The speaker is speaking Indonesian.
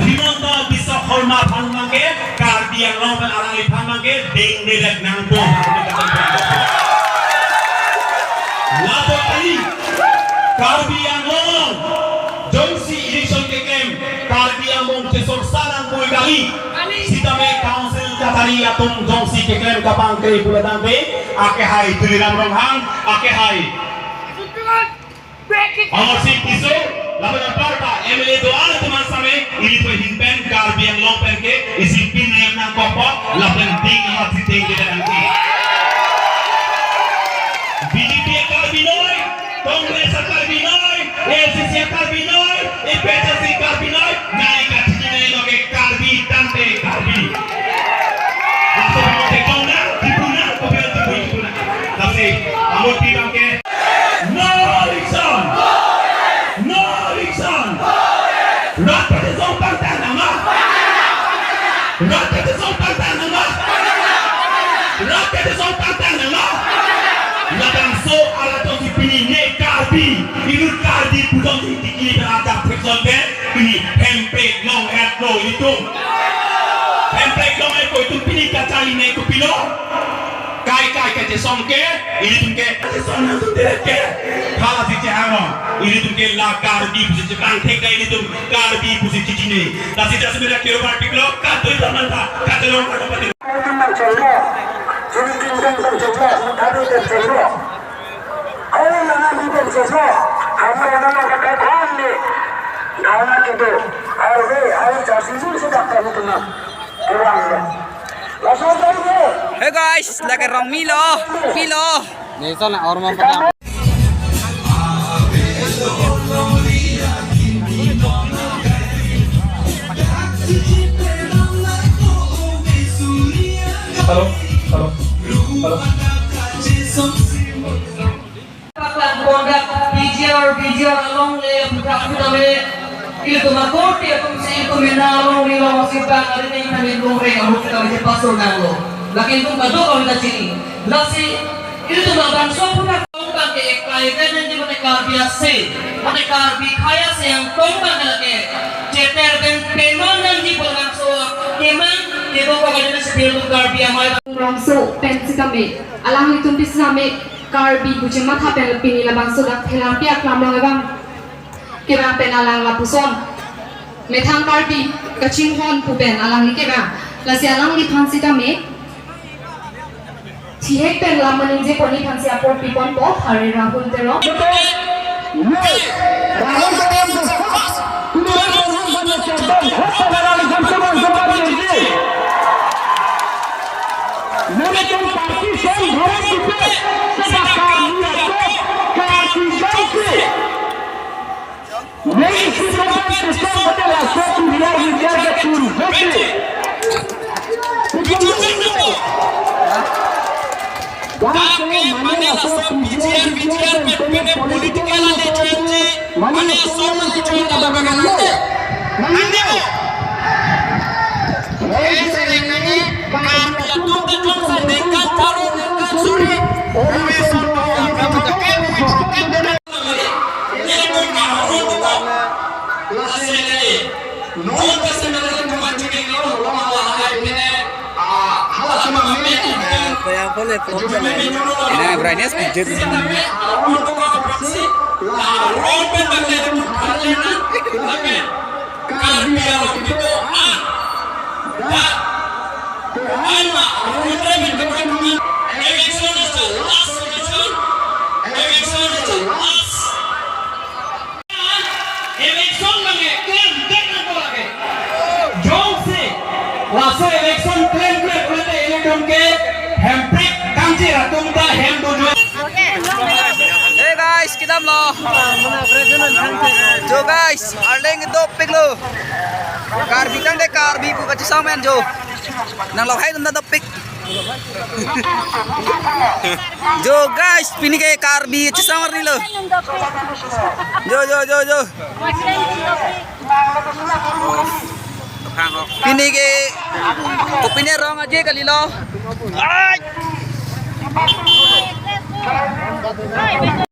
হিমন্ত বিশ্ব শর্মা ভাঙমাকে কার্বি আংলং আলাঙি ভাঙমাকে দেং দেক নাংপো লাপকালি কার্বি আংলং জংসি ইলেকশন के क्लेम कार्बी आंगलंग तेसर सानां बोयगाली सितामे काउंसिल कातारी atom jongsi के claim kapang ke buladang be ake hai tuliram ronghang ake hai Amor Singh Kiso laban parta MLA doan teman same ini to himpen Karbi Anglong pen ke isi pin yang nang kopo laban ding hati ding ke dalam ke BJP Karbi noy Kongres Karbi noy ACC Karbi noy PSC Karbi noy nai ka thine no ke Karbi tante Karbi Aso te kauna dipuna kopel dipuna tapi amor tiang ke no election no election rakyat itu partai nama rakyat itu partai nama rakyat itu partai nama ladan so ala to dipini ne Karbi itu Karbi bukan dikini berada presiden ini template long etno itu template long etno itu pilih kacali ne itu pilih kai ke songke ini tunke sona tu direke khala si chama ini tunke la Karbi pusi jepang theka ini tum Karbi pusi chichine la si jas mera kero party lo ka tu zaman tha ka te long ka pati nang chelo jini tin dang chelo mutharu ke chelo ai nang ni ke chelo hamra nang ka khan ne nauna ke do ai jasi se dakta mutna kurang Hey guys, lagi rong Milo. Nih sana orang mau pakai. halo Paklan kondak BJR along le putra itu makorte kung sa ito minarong nila masipang alin ay kanilong rin ang hukita with pastor nalo lakin kung kadok ang nagsini lasi itu mabanso po na kongkang ke ekay ganyan di mo na Karbi ase mo na Karbi kaya siyang kongkang kalaki jeter ben peman nang di po lang so keman di po ko ganyan sa pilong Karbi amay Rongso pensi kami alang itong bisa kami Karbi bujeng mata penlepini labang sudah helang piak lamang labang kira penalang lapuson metang Karbi kacing hon pupen alang ni kira lasi alang di pansi kami tihek pen laman inje koni pansi apor pipon po hari rahul tero Ini brightness pijat. Hey guys, kita lo. Jo guys, arleng itu pik lo. Karbi tang de Karbi ku kaci samen jo. Nang lo hai tanda topik. Jo guys, pini ke Karbi kaci samar ni lo. Jo. Pini ke kupine rong aja kali lo. Ay.